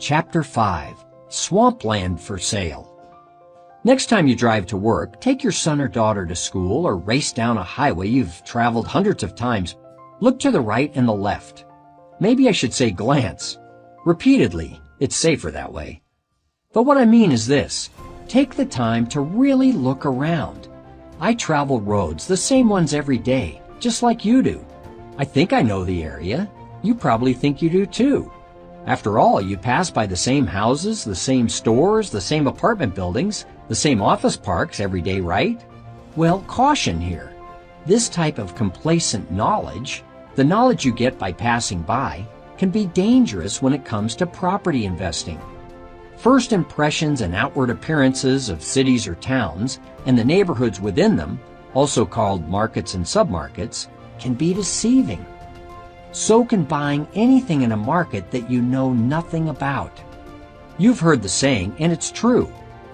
Chapter 5, Swampland for Sale. Next time you drive to work, take your son or daughter to school or race down a highway you've traveled hundreds of times. Look to the right and the left. Maybe I should say glance. Repeatedly, it's safer that way. But what I mean is this, take the time to really look around. I travel roads, the same ones every day, just like you do. I think I know the area. You probably think you do too. After all, you pass by the same houses, the same stores, the same apartment buildings, the same office parks every day, right? Well, caution here. This type of complacent knowledge, the knowledge you get by passing by, can be dangerous when it comes to property investing. First impressions and outward appearances of cities or towns and the neighborhoods within them, also called markets and submarkets, can be deceiving. So can buying anything in a market that you know nothing about. You've heard the saying, and it's true.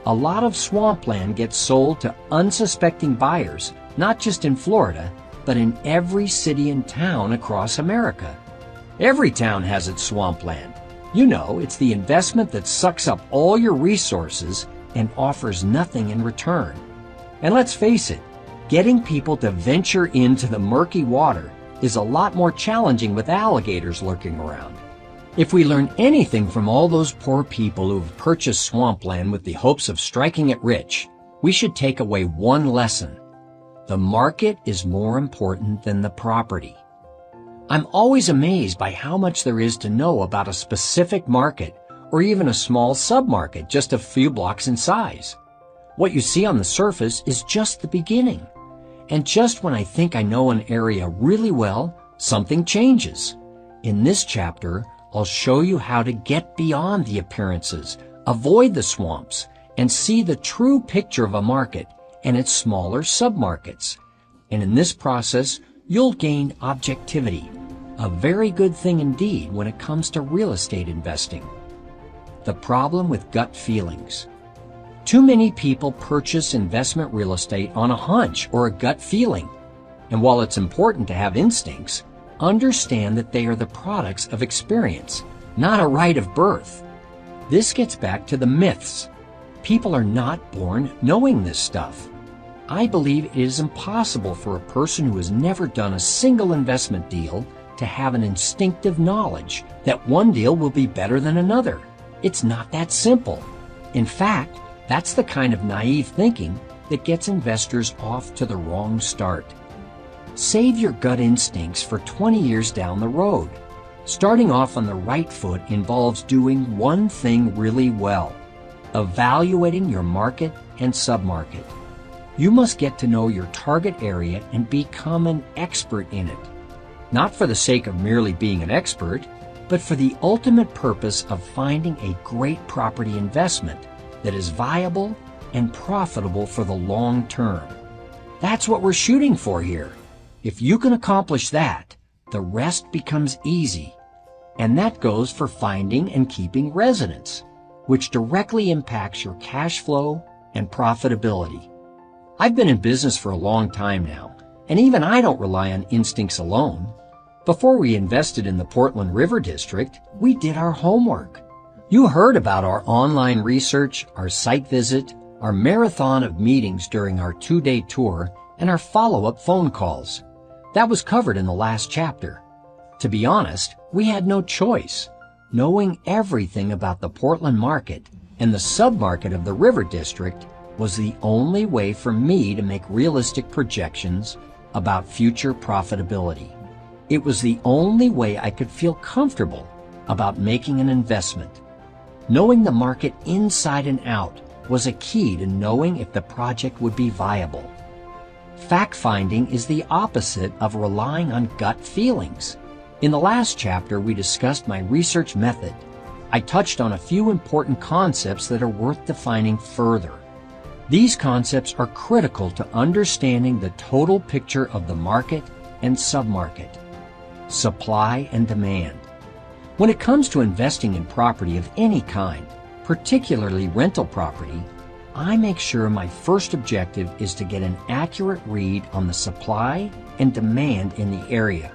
A lot of swampland gets sold to unsuspecting buyers, not just in Florida, but in every city and town across America. Every town has its swampland. You know, it's the investment that sucks up all your resources and offers nothing in return. And let's face it, getting people to venture into the murky water is a lot more challenging with alligators lurking around. If we learn anything from all those poor people who have purchased swampland with the hopes of striking it rich, we should take away one lesson. The market is more important than the property. I'm always amazed by how much there is to know about a specific market or even a small submarket just a few blocks in size. What you see on the surface is just the beginning. And just when I think I know an area really well, something changes. In this chapter, I'll show you how to get beyond the appearances, avoid the swamps, and see the true picture of a market and its smaller submarkets. And in this process, you'll gain objectivity, a very good thing indeed when it comes to real estate investing. The problem with gut feelings. Too many people purchase investment real estate on a hunch or a gut feeling. And while it's important to have instincts, understand that they are the products of experience, not a right of birth. This gets back to the myths. People are not born knowing this stuff. I believe it is impossible for a person who has never done a single investment deal to have an instinctive knowledge that one deal will be better than another. It's not that simple. In fact, that's the kind of naive thinking that gets investors off to the wrong start. Save your gut instincts for 20 years down the road. Starting off on the right foot involves doing one thing really well: evaluating your market and submarket. You must get to know your target area and become an expert in it. Not for the sake of merely being an expert, but for the ultimate purpose of finding a great property investment that is viable and profitable for the long term. That's what we're shooting for here. If you can accomplish that, the rest becomes easy. And that goes for finding and keeping residents, which directly impacts your cash flow and profitability. I've been in business for a long time now, and even I don't rely on instincts alone. Before we invested in the Portland River District, we did our homework. You heard about our online research, our site visit, our marathon of meetings during our 2-day tour, and our follow-up phone calls. That was covered in the last chapter. To be honest, we had no choice. Knowing everything about the Portland market and the submarket of the River District was the only way for me to make realistic projections about future profitability. It was the only way I could feel comfortable about making an investment. Knowing the market inside and out was a key to knowing if the project would be viable. Fact-finding is the opposite of relying on gut feelings. In the last chapter, we discussed my research method. I touched on a few important concepts that are worth defining further. These concepts are critical to understanding the total picture of the market and submarket. Supply and demand. When it comes to investing in property of any kind, particularly rental property, I make sure my first objective is to get an accurate read on the supply and demand in the area.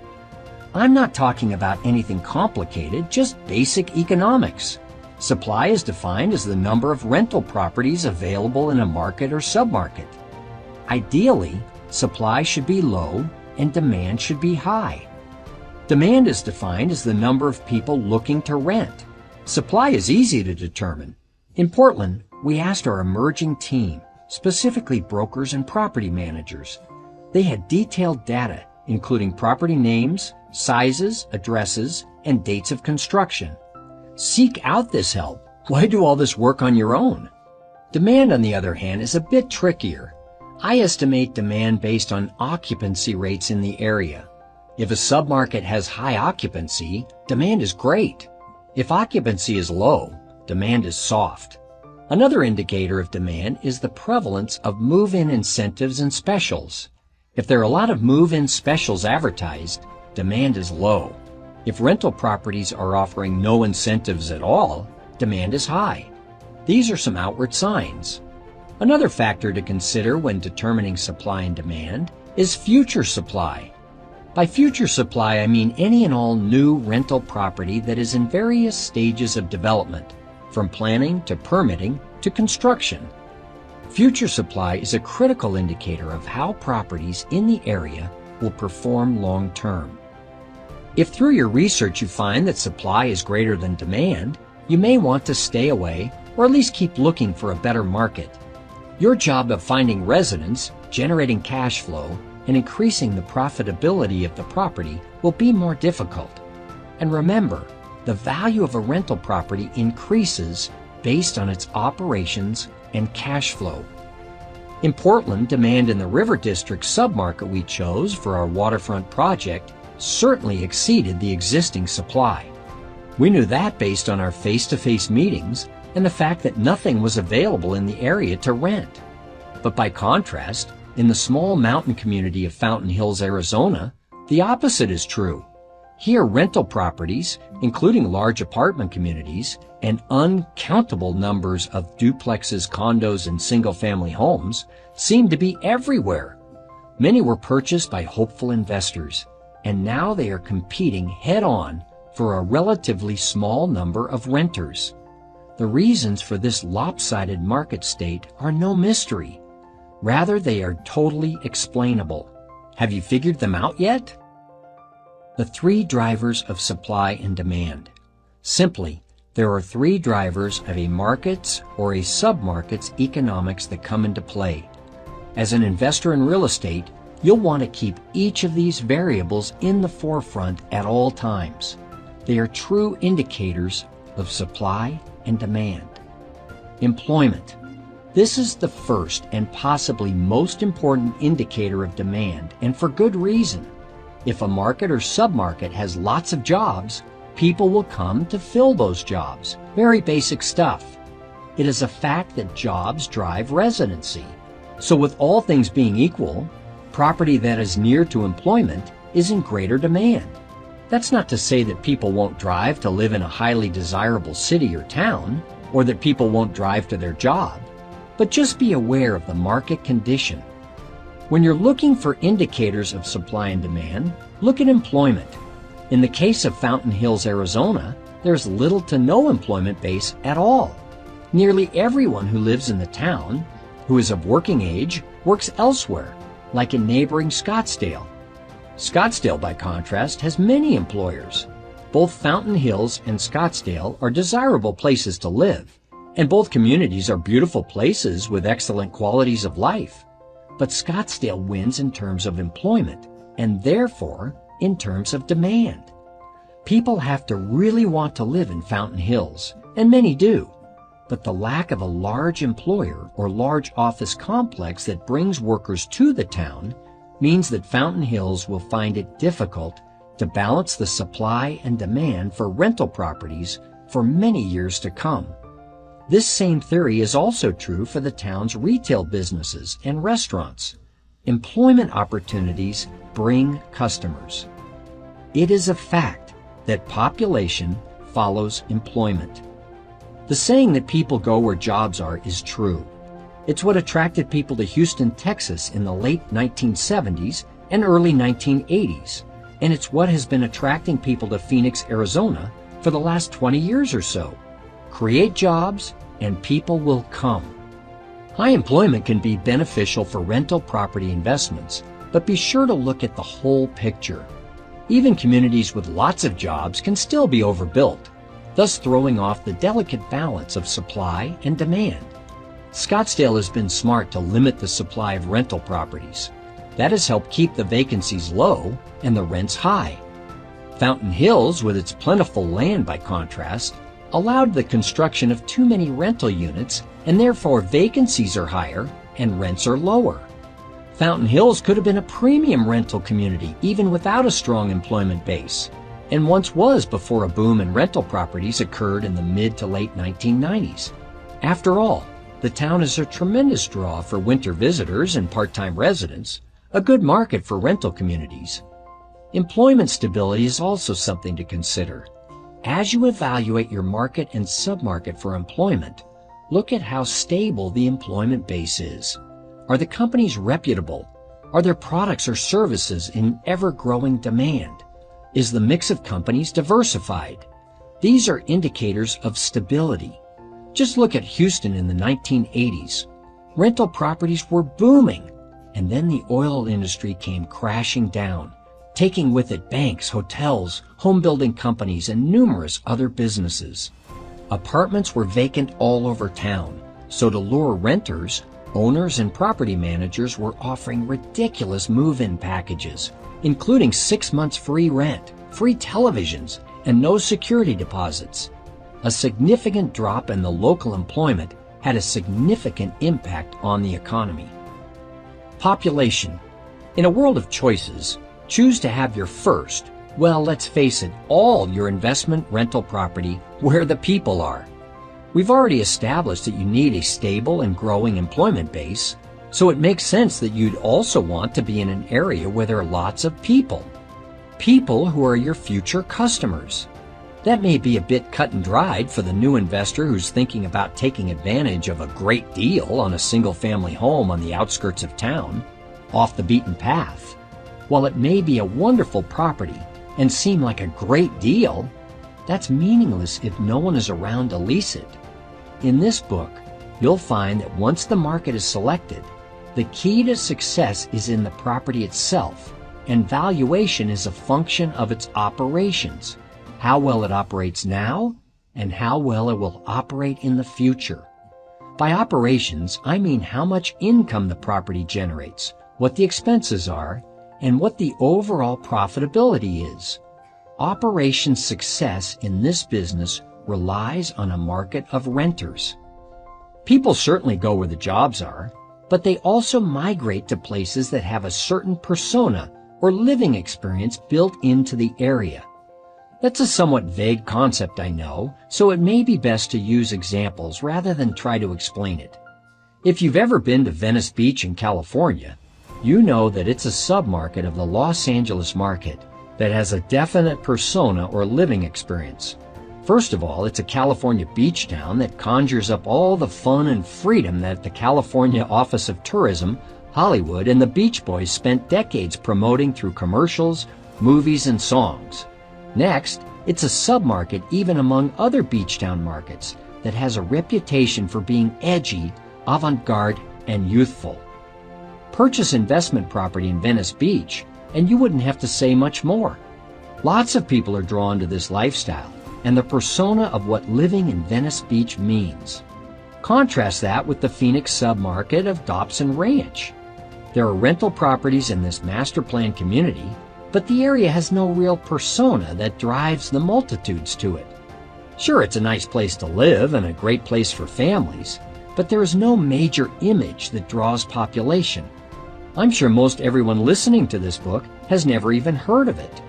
I'm not talking about anything complicated, just basic economics. Supply is defined as the number of rental properties available in a market or submarket. Ideally, supply should be low and demand should be high. Demand is defined as the number of people looking to rent. Supply is easy to determine. In Portland, we asked our emerging team, specifically brokers and property managers. They had detailed data, including property names, sizes, addresses, and dates of construction. Seek out this help. Why do all this work on your own? Demand, on the other hand, is a bit trickier. I estimate demand based on occupancy rates in the area. If a submarket has high occupancy, demand is great. If occupancy is low, demand is soft. Another indicator of demand is the prevalence of move-in incentives and specials. If there are a lot of move-in specials advertised, demand is low. If rental properties are offering no incentives at all, demand is high. These are some outward signs. Another factor to consider when determining supply and demand is future supply. By future supply, I mean any and all new rental property that is in various stages of development, from planning to permitting to construction. Future supply is a critical indicator of how properties in the area will perform long term. If through your research you find that supply is greater than demand, you may want to stay away or at least keep looking for a better market. Your job of finding residents, generating cash flow, and increasing the profitability of the property will be more difficult. And remember, the value of a rental property increases based on its operations and cash flow. In Portland, demand in the River District submarket we chose for our waterfront project certainly exceeded the existing supply. We knew that based on our face-to-face meetings and the fact that nothing was available in the area to rent. But by contrast, in the small mountain community of Fountain Hills, Arizona, the opposite is true. Here, rental properties, including large apartment communities and uncountable numbers of duplexes, condos, and single-family homes, seem to be everywhere. Many were purchased by hopeful investors, and now they are competing head-on for a relatively small number of renters. The reasons for this lopsided market state are no mystery. Rather, they are totally explainable. Have you figured them out yet? The three drivers of supply and demand. Simply, there are three drivers of a market's or a submarket's economics that come into play. As an investor in real estate, you'll want to keep each of these variables in the forefront at all times. They are true indicators of supply and demand. Employment. This is the first and possibly most important indicator of demand, and for good reason. If a market or submarket has lots of jobs, people will come to fill those jobs. Very basic stuff. It is a fact that jobs drive residency. So with all things being equal, property that is near to employment is in greater demand. That's not to say that people won't drive to live in a highly desirable city or town, or that people won't drive to their job, but just be aware of the market condition. When you're looking for indicators of supply and demand, look at employment. In the case of Fountain Hills, Arizona, there's little to no employment base at all. Nearly everyone who lives in the town, who is of working age, works elsewhere, like in neighboring Scottsdale. Scottsdale, by contrast, has many employers. Both Fountain Hills and Scottsdale are desirable places to live, and both communities are beautiful places with excellent qualities of life. But Scottsdale wins in terms of employment, and therefore in terms of demand. People have to really want to live in Fountain Hills, and many do. But the lack of a large employer or large office complex that brings workers to the town means that Fountain Hills will find it difficult to balance the supply and demand for rental properties for many years to come. This same theory is also true for the town's retail businesses and restaurants. Employment opportunities bring customers. It is a fact that population follows employment. The saying that people go where jobs are is true. It's what attracted people to Houston, Texas in the late 1970s and early 1980s, and it's what has been attracting people to Phoenix, Arizona for the last 20 years or so. Create jobs, and people will come. High employment can be beneficial for rental property investments, but be sure to look at the whole picture. Even communities with lots of jobs can still be overbuilt, thus throwing off the delicate balance of supply and demand. Scottsdale has been smart to limit the supply of rental properties. That has helped keep the vacancies low and the rents high. Fountain Hills, with its plentiful land by contrast, allowed the construction of too many rental units, and therefore vacancies are higher and rents are lower. Fountain Hills could have been a premium rental community even without a strong employment base, and once was before a boom in rental properties occurred in the mid to late 1990s. After all, the town is a tremendous draw for winter visitors and part-time residents, a good market for rental communities. Employment stability is also something to consider. As you evaluate your market and submarket for employment, look at how stable the employment base is. Are the companies reputable? Are their products or services in ever-growing demand? Is the mix of companies diversified? These are indicators of stability. Just look at Houston in the 1980s. Rental properties were booming, and then the oil industry came crashing down, taking with it banks, hotels, home-building companies, and numerous other businesses. Apartments were vacant all over town, so to lure renters, owners and property managers were offering ridiculous move-in packages, including 6 months free rent, free televisions, and no security deposits. A significant drop in the local employment had a significant impact on the economy. Population. In a world of choices, choose to have your first, well, let's face it, all your investment rental property where the people are. We've already established that you need a stable and growing employment base, so it makes sense that you'd also want to be in an area where there are lots of people. People who are your future customers. That may be a bit cut and dried for the new investor who's thinking about taking advantage of a great deal on a single-family home on the outskirts of town, off the beaten path. While it may be a wonderful property and seem like a great deal, that's meaningless if no one is around to lease it. In this book, you'll find that once the market is selected, the key to success is in the property itself, and valuation is a function of its operations, how well it operates now, and how well it will operate in the future. By operations, I mean how much income the property generates, what the expenses are, and what the overall profitability is. Operation success in this business relies on a market of renters. People certainly go where the jobs are, but they also migrate to places that have a certain persona or living experience built into the area. That's a somewhat vague concept, I know, so it may be best to use examples rather than try to explain it. If you've ever been to Venice Beach in California, you know that it's a submarket of the Los Angeles market that has a definite persona or living experience. First of all, it's a California beach town that conjures up all the fun and freedom that the California Office of Tourism, Hollywood, and the Beach Boys spent decades promoting through commercials, movies, and songs. Next, it's a submarket even among other beach town markets that has a reputation for being edgy, avant-garde, and youthful. Purchase investment property in Venice Beach, and you wouldn't have to say much more. Lots of people are drawn to this lifestyle and the persona of what living in Venice Beach means. Contrast that with the Phoenix submarket of Dobson Ranch. There are rental properties in this master plan community, but the area has no real persona that drives the multitudes to it. Sure, it's a nice place to live and a great place for families, but there is no major image that draws population. I'm sure most everyone listening to this book has never even heard of it.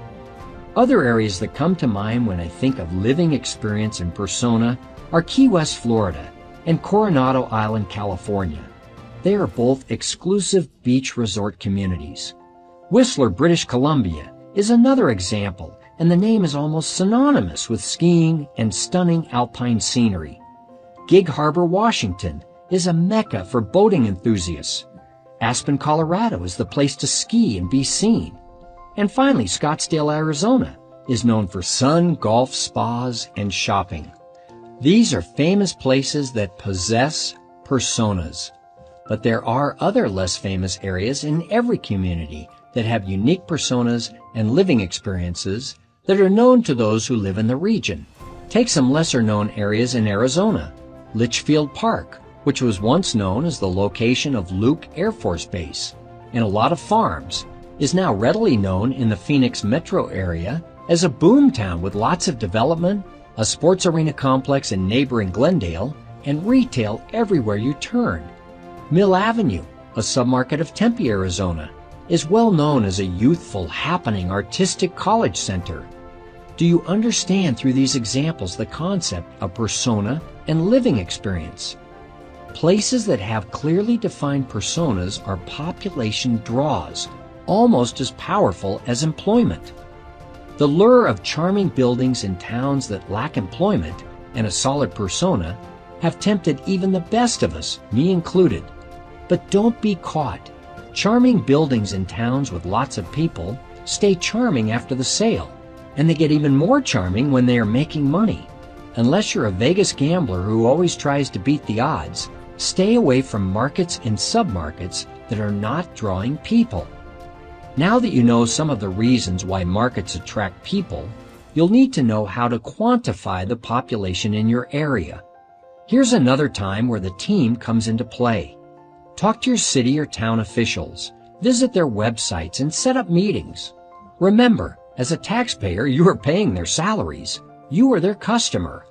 Other areas that come to mind when I think of living experience and persona are Key West, Florida, and Coronado Island, California. They are both exclusive beach resort communities. Whistler, British Columbia, is another example, and the name is almost synonymous with skiing and stunning alpine scenery. Gig Harbor, Washington, is a mecca for boating enthusiasts. Aspen, Colorado, is the place to ski and be seen. And finally, Scottsdale, Arizona, is known for sun, golf, spas, and shopping. These are famous places that possess personas. But there are other less famous areas in every community that have unique personas and living experiences that are known to those who live in the region. Take some lesser-known areas in Arizona. Litchfield Park, which was once known as the location of Luke Air Force Base and a lot of farms, is now readily known in the Phoenix metro area as a boom town with lots of development, a sports arena complex in neighboring Glendale, and retail everywhere you turn. Mill Avenue, a submarket of Tempe, Arizona, is well known as a youthful, happening, artistic college center. Do you understand through these examples the concept of persona and living experience? Places that have clearly defined personas are population draws, almost as powerful as employment. The lure of charming buildings in towns that lack employment and a solid persona have tempted even the best of us, me included. But don't be caught. Charming buildings in towns with lots of people stay charming after the sale, and they get even more charming when they are making money. Unless you're a Vegas gambler who always tries to beat the odds, stay away from markets and submarkets that are not drawing people. Now that you know some of the reasons why markets attract people, you'll need to know how to quantify the population in your area. Here's another time where the team comes into play. Talk to your city or town officials, visit their websites, and set up meetings. Remember, as a taxpayer, you are paying their salaries. You are their customer.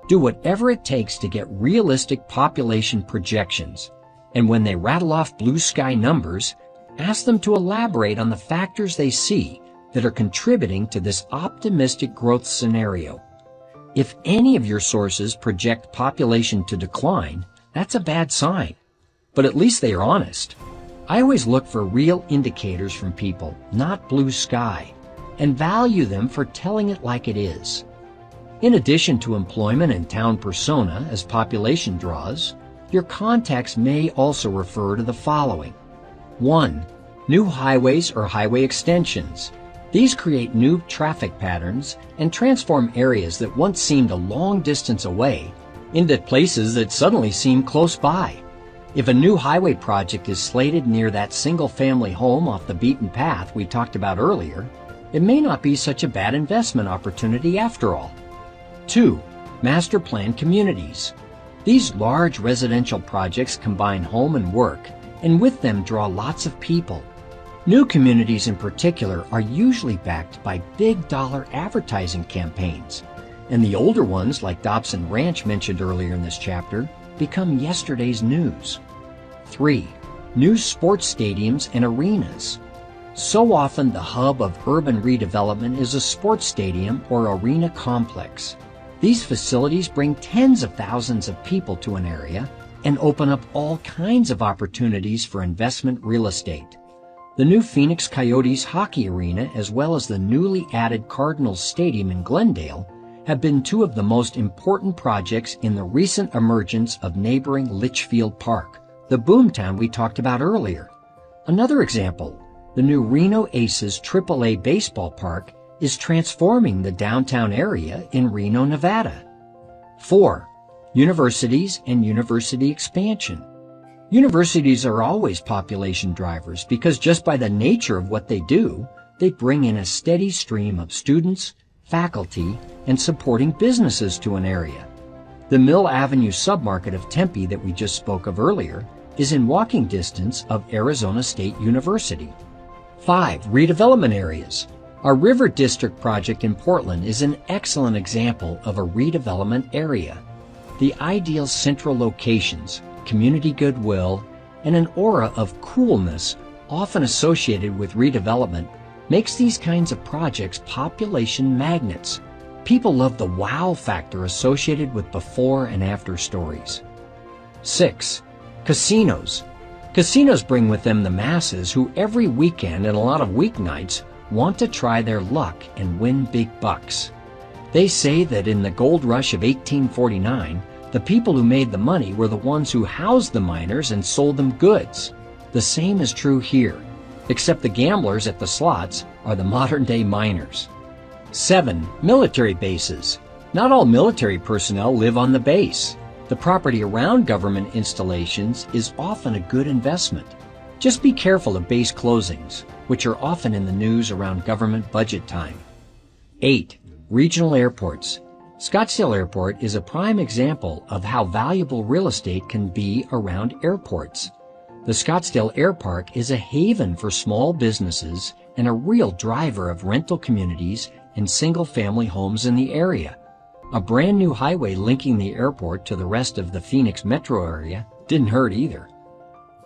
Do whatever it takes to get realistic population projections. And when they rattle off blue sky numbers, ask them to elaborate on the factors they see that are contributing to this optimistic growth scenario. If any of your sources project population to decline, that's a bad sign. But at least they are honest. I always look for real indicators from people, not blue sky, and value them for telling it like it is. In addition to employment and town persona as population draws, your contacts may also refer to the following. 1. New highways or highway extensions. These create new traffic patterns and transform areas that once seemed a long distance away into places that suddenly seem close by. If a new highway project is slated near that single-family home off the beaten path we talked about earlier, it may not be such a bad investment opportunity after all. 2. Master plan communities. These large residential projects combine home and work, and with them draw lots of people. New communities in particular are usually backed by big-dollar advertising campaigns, and the older ones, like Dobson Ranch mentioned earlier in this chapter, become yesterday's news. 3. New sports stadiums and arenas. So often the hub of urban redevelopment is a sports stadium or arena complex. These facilities bring tens of thousands of people to an area and open up all kinds of opportunities for investment real estate. The new Phoenix Coyotes hockey arena, as well as the newly added Cardinals Stadium in Glendale, have been two of the most important projects in the recent emergence of neighboring Litchfield Park, the boomtown we talked about earlier. Another example, the new Reno Aces AAA baseball park is transforming the downtown area in Reno, Nevada. 4. Universities and university expansion. Universities are always population drivers because just by the nature of what they do, they bring in a steady stream of students, faculty, and supporting businesses to an area. The Mill Avenue submarket of Tempe that we just spoke of earlier is in walking distance of Arizona State University. 5. Redevelopment areas. Our River District project in Portland is an excellent example of a redevelopment area. The ideal central locations, community goodwill, and an aura of coolness often associated with redevelopment makes these kinds of projects population magnets. People love the wow factor associated with before and after stories. 6. Casinos. Casinos bring with them the masses who every weekend and a lot of weeknights want to try their luck and win big bucks. They say that in the gold rush of 1849, the people who made the money were the ones who housed the miners and sold them goods. The same is true here, except the gamblers at the slots are the modern-day miners. 7. Military bases. Not all military personnel live on the base. The property around government installations is often a good investment. Just be careful of base closings, which are often in the news around government budget time. 8. Regional airports. Scottsdale Airport is a prime example of how valuable real estate can be around airports. The Scottsdale Air Park is a haven for small businesses and a real driver of rental communities and single-family homes in the area. A brand new highway linking the airport to the rest of the Phoenix metro area didn't hurt either.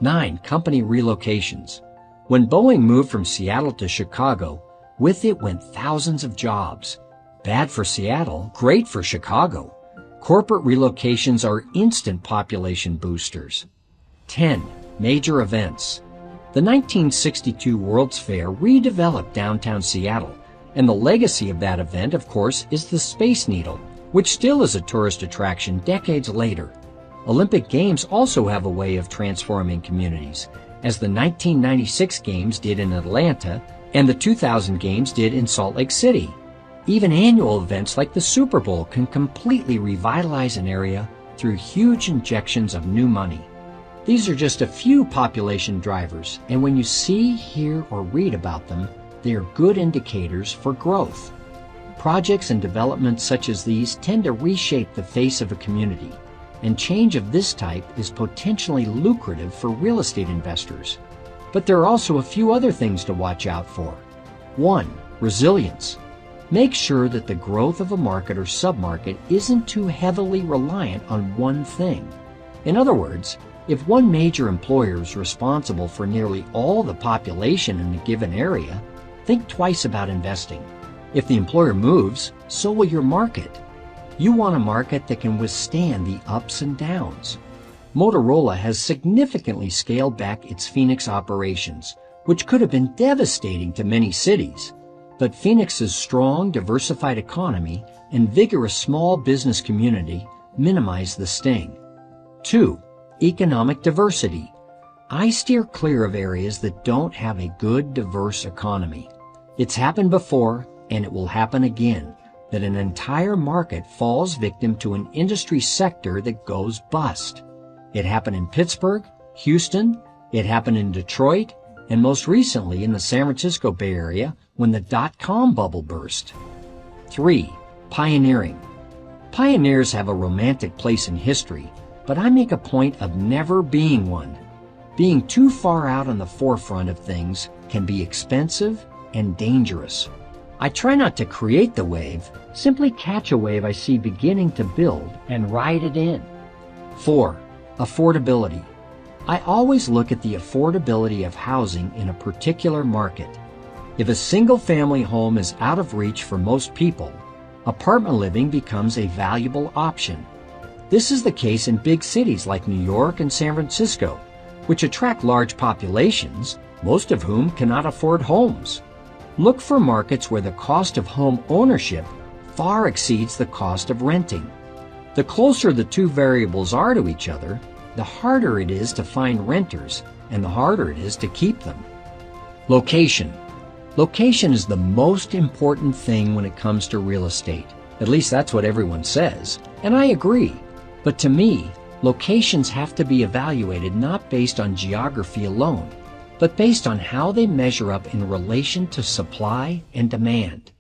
9. Company relocations. When Boeing moved from Seattle to Chicago, with it went thousands of jobs. Bad for Seattle, great for Chicago. Corporate relocations are instant population boosters. 10. Major events. The 1962 World's Fair redeveloped downtown Seattle, and the legacy of that event, of course, is the Space Needle, which still is a tourist attraction decades later. Olympic Games also have a way of transforming communities, as the 1996 Games did in Atlanta and the 2000 Games did in Salt Lake City. Even annual events like the Super Bowl can completely revitalize an area through huge injections of new money. These are just a few population drivers, and when you see, hear, or read about them, they are good indicators for growth. Projects and developments such as these tend to reshape the face of a community, and change of this type is potentially lucrative for real estate investors. But there are also a few other things to watch out for. 1. Resilience. Make sure that the growth of a market or submarket isn't too heavily reliant on one thing. In other words, if one major employer is responsible for nearly all the population in a given area, think twice about investing. If the employer moves, so will your market. You want a market that can withstand the ups and downs. Motorola has significantly scaled back its Phoenix operations, which could have been devastating to many cities. But Phoenix's strong, diversified economy and vigorous small business community minimize the sting. 2. Economic diversity. I steer clear of areas that don't have a good, diverse economy. It's happened before, and it will happen again, that an entire market falls victim to an industry sector that goes bust. It happened in Pittsburgh, Houston, it happened in Detroit, and most recently in the San Francisco Bay Area when the dot-com bubble burst. 3. Pioneering. Pioneers have a romantic place in history, but I make a point of never being one. Being too far out on the forefront of things can be expensive and dangerous. I try not to create the wave, simply catch a wave I see beginning to build and ride it in. 4. Affordability. I always look at the affordability of housing in a particular market. If a single-family home is out of reach for most people, apartment living becomes a valuable option. This is the case in big cities like New York and San Francisco, which attract large populations, most of whom cannot afford homes. Look for markets where the cost of home ownership far exceeds the cost of renting. The closer the two variables are to each other, the harder it is to find renters and the harder it is to keep them. Location. Location is the most important thing when it comes to real estate. At least that's what everyone says, and I agree. But to me, locations have to be evaluated not based on geography alone, but based on how they measure up in relation to supply and demand.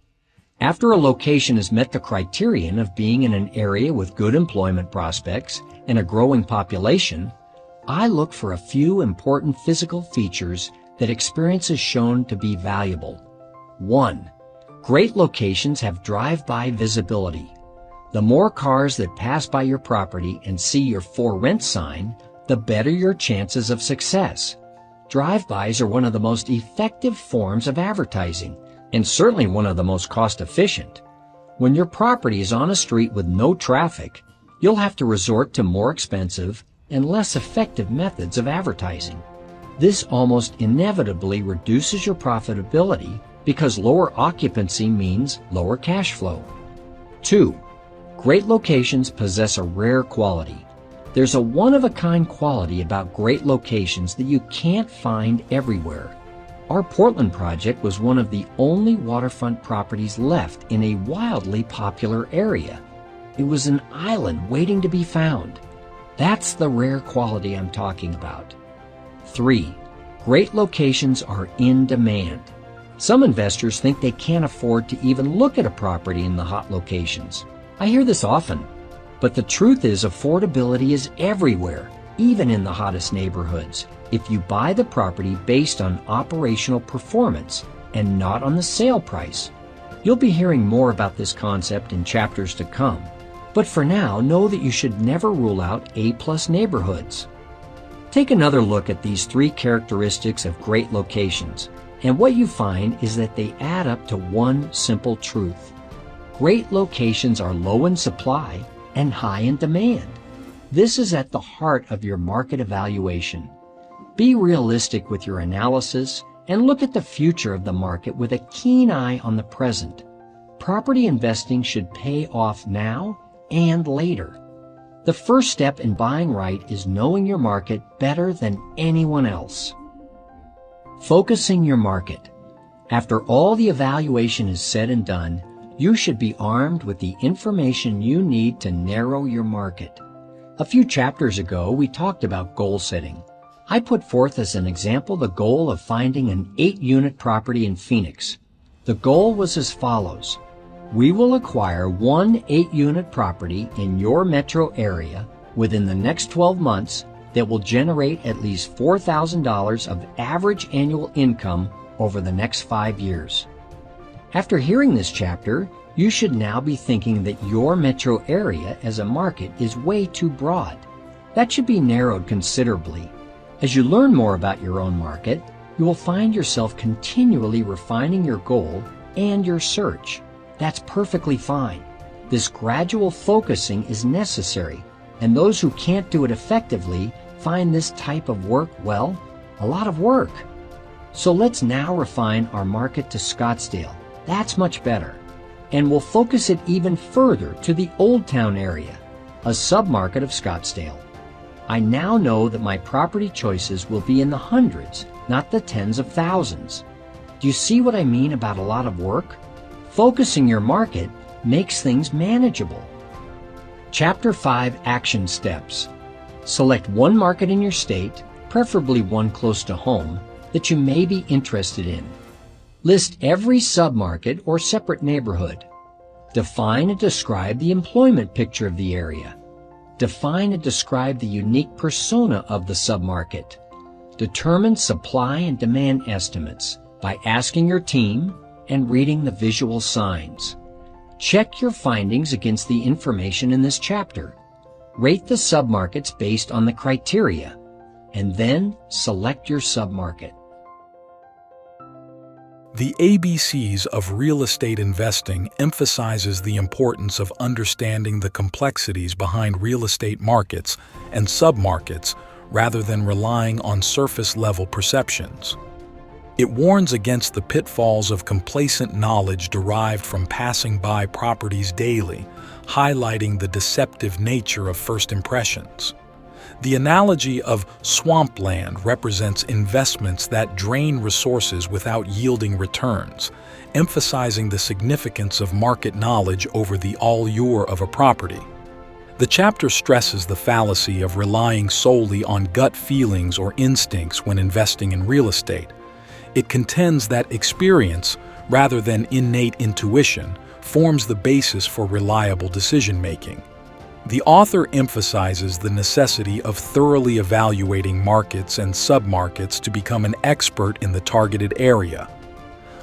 After a location has met the criterion of being in an area with good employment prospects and a growing population, I look for a few important physical features that experience has shown to be valuable. 1. Great locations have drive-by visibility. The more cars that pass by your property and see your for rent sign, the better your chances of success. Drive-bys are one of the most effective forms of advertising, and certainly one of the most cost-efficient. When your property is on a street with no traffic, you'll have to resort to more expensive and less effective methods of advertising. This almost inevitably reduces your profitability because lower occupancy means lower cash flow. 2. Great locations possess a rare quality. There's a one-of-a-kind quality about great locations that you can't find everywhere. Our Portland project was one of the only waterfront properties left in a wildly popular area, It was an island waiting to be found. That's the rare quality I'm talking about. 3. Great locations are in demand. Some investors think they can't afford to even look at a property in the hot locations. I hear this often, but the truth is affordability is everywhere, even in the hottest neighborhoods, if you buy the property based on operational performance and not on the sale price. You'll be hearing more about this concept in chapters to come, but for now, know that you should never rule out A-plus neighborhoods. Take another look at these 3 characteristics of great locations, and what you find is that they add up to one simple truth. Great locations are low in supply and high in demand. This is at the heart of your market evaluation. Be realistic with your analysis and look at the future of the market with a keen eye on the present. Property investing should pay off now and later. The first step in buying right is knowing your market better than anyone else. Focusing your market. After all the evaluation is said and done, you should be armed with the information you need to narrow your market. A few chapters ago, we talked about goal setting. I put forth as an example the goal of finding an 8-unit property in Phoenix. The goal was as follows. We will acquire one 8-unit property in your metro area within the next 12 months that will generate at least $4,000 of average annual income over the next 5 years. After hearing this chapter, you should now be thinking that your metro area as a market is way too broad. That should be narrowed considerably. As you learn more about your own market, you will find yourself continually refining your goal and your search. That's perfectly fine. This gradual focusing is necessary, and those who can't do it effectively find this type of work, well, a lot of work. So let's now refine our market to Scottsdale. That's much better. And we'll focus it even further to the Old Town area, a submarket of Scottsdale. I now know that my property choices will be in the hundreds, not the tens of thousands. Do you see what I mean about a lot of work? Focusing your market makes things manageable. Chapter 5 Action Steps. Select one market in your state, preferably one close to home, that you may be interested in. List every submarket or separate neighborhood. Define and describe the employment picture of the area. Define and describe the unique persona of the submarket. Determine supply and demand estimates by asking your team and reading the visual signs. Check your findings against the information in this chapter. Rate the submarkets based on the criteria, and then select your submarket. The ABCs of real estate investing emphasizes the importance of understanding the complexities behind real estate markets and submarkets rather than relying on surface-level perceptions. It warns against the pitfalls of complacent knowledge derived from passing by properties daily, highlighting the deceptive nature of first impressions. The analogy of swampland represents investments that drain resources without yielding returns, emphasizing the significance of market knowledge over the allure of a property. The chapter stresses the fallacy of relying solely on gut feelings or instincts when investing in real estate. It contends that experience, rather than innate intuition, forms the basis for reliable decision-making. The author emphasizes the necessity of thoroughly evaluating markets and submarkets to become an expert in the targeted area.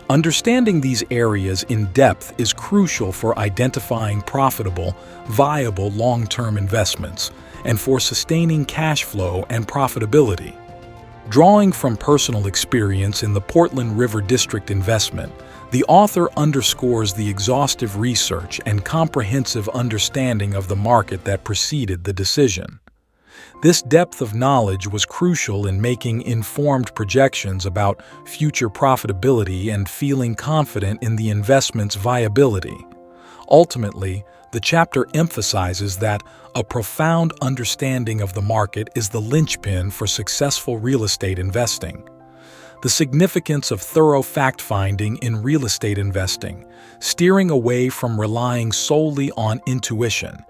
Understanding these areas in depth is crucial for identifying profitable, viable long-term investments and for sustaining cash flow and profitability. Drawing from personal experience in the Portland River District investment, the author underscores the exhaustive research and comprehensive understanding of the market that preceded the decision. This depth of knowledge was crucial in making informed projections about future profitability and feeling confident in the investment's viability. Ultimately, the chapter emphasizes that a profound understanding of the market is the linchpin for successful real estate investing. The significance of thorough fact-finding in real estate investing, steering away from relying solely on intuition.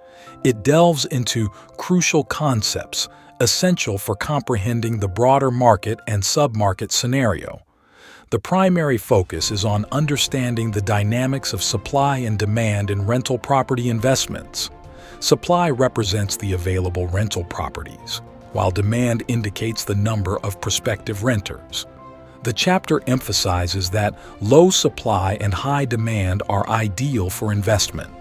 It delves into crucial concepts essential for comprehending the broader market and submarket scenario. The primary focus is on understanding the dynamics of supply and demand in rental property investments. Supply represents the available rental properties, while demand indicates the number of prospective renters. The chapter emphasizes that low supply and high demand are ideal for investment.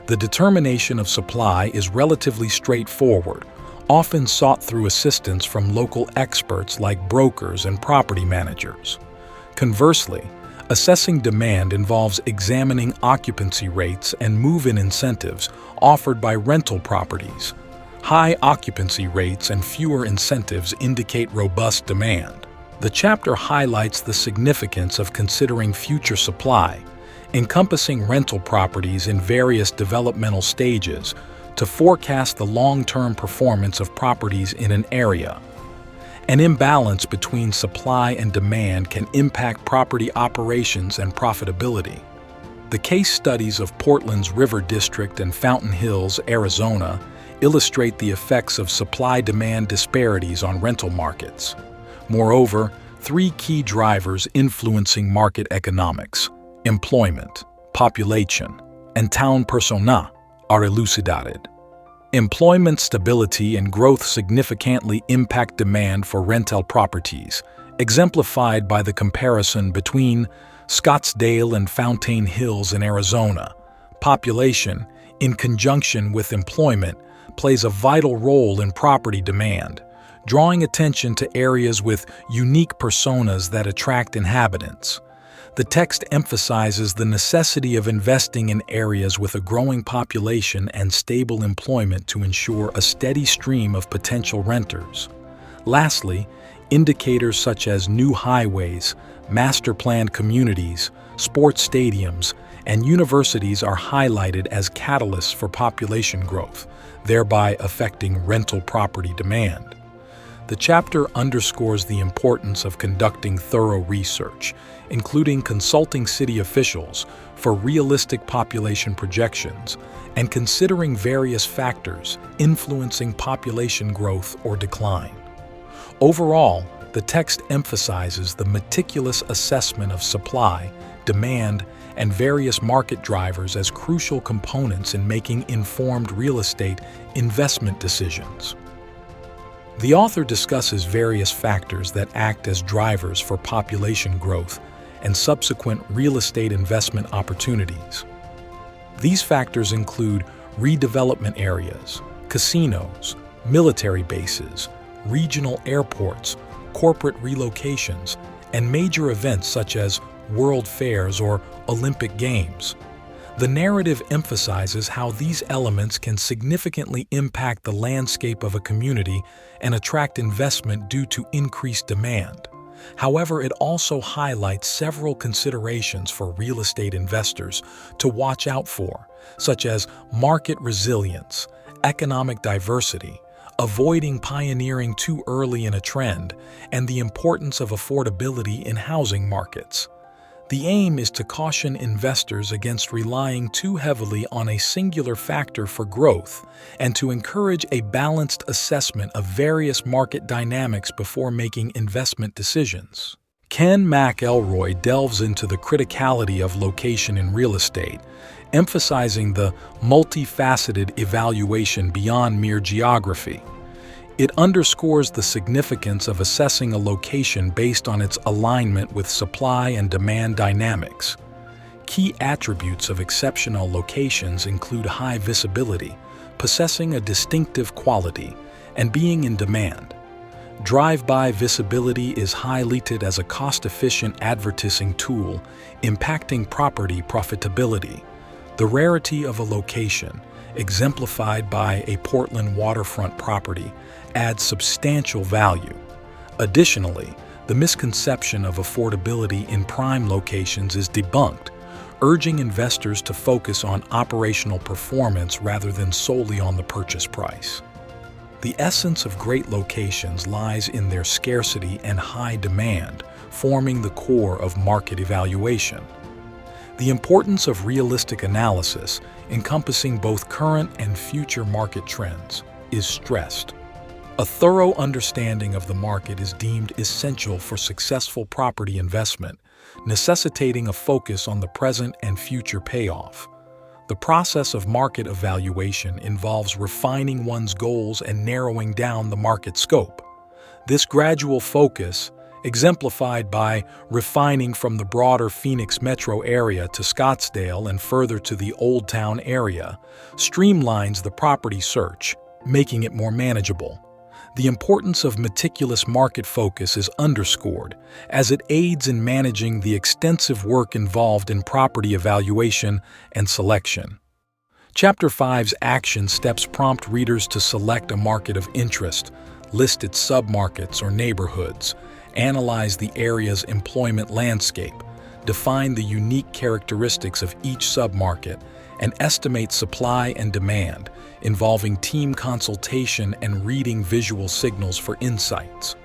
The determination of supply is relatively straightforward, often sought through assistance from local experts like brokers and property managers. Conversely, assessing demand involves examining occupancy rates and move-in incentives offered by rental properties. High occupancy rates and fewer incentives indicate robust demand. The chapter highlights the significance of considering future supply, encompassing rental properties in various developmental stages, to forecast the long-term performance of properties in an area. An imbalance between supply and demand can impact property operations and profitability. The case studies of Portland's River District and Fountain Hills, Arizona, illustrate the effects of supply-demand disparities on rental markets. Moreover, three key drivers influencing market economics, employment, population, and town persona, are elucidated. Employment stability and growth significantly impact demand for rental properties, exemplified by the comparison between Scottsdale and Fountain Hills in Arizona. Population, in conjunction with employment, plays a vital role in property demand, drawing attention to areas with unique personas that attract inhabitants. The text emphasizes the necessity of investing in areas with a growing population and stable employment to ensure a steady stream of potential renters. Lastly, indicators such as new highways, master-planned communities, sports stadiums, and universities are highlighted as catalysts for population growth, thereby affecting rental property demand. The chapter underscores the importance of conducting thorough research, including consulting city officials for realistic population projections and considering various factors influencing population growth or decline. Overall, the text emphasizes the meticulous assessment of supply, demand, and various market drivers as crucial components in making informed real estate investment decisions. The author discusses various factors that act as drivers for population growth and subsequent real estate investment opportunities. These factors include redevelopment areas, casinos, military bases, regional airports, corporate relocations, and major events such as world fairs or Olympic Games. The narrative emphasizes how these elements can significantly impact the landscape of a community and attract investment due to increased demand. However, it also highlights several considerations for real estate investors to watch out for, such as market resilience, economic diversity, avoiding pioneering too early in a trend, and the importance of affordability in housing markets. The aim is to caution investors against relying too heavily on a singular factor for growth and to encourage a balanced assessment of various market dynamics before making investment decisions. Ken McElroy delves into the criticality of location in real estate, emphasizing the multifaceted evaluation beyond mere geography. It underscores the significance of assessing a location based on its alignment with supply and demand dynamics. Key attributes of exceptional locations include high visibility, possessing a distinctive quality, and being in demand. Drive-by visibility is highlighted as a cost-efficient advertising tool, impacting property profitability. The rarity of a location, exemplified by a Portland waterfront property, adds substantial value. Additionally, the misconception of affordability in prime locations is debunked, urging investors to focus on operational performance rather than solely on the purchase price. The essence of great locations lies in their scarcity and high demand, forming the core of market evaluation. The importance of realistic analysis, encompassing both current and future market trends, is stressed. A thorough understanding of the market is deemed essential for successful property investment, necessitating a focus on the present and future payoff. The process of market evaluation involves refining one's goals and narrowing down the market scope. This gradual focus, exemplified by refining from the broader Phoenix metro area to Scottsdale and further to the Old Town area, streamlines the property search, making it more manageable. The importance of meticulous market focus is underscored, as it aids in managing the extensive work involved in property evaluation and selection. Chapter 5's action steps prompt readers to select a market of interest, list its submarkets or neighborhoods, analyze the area's employment landscape, define the unique characteristics of each submarket, and estimate supply and demand, involving team consultation and reading visual signals for insights.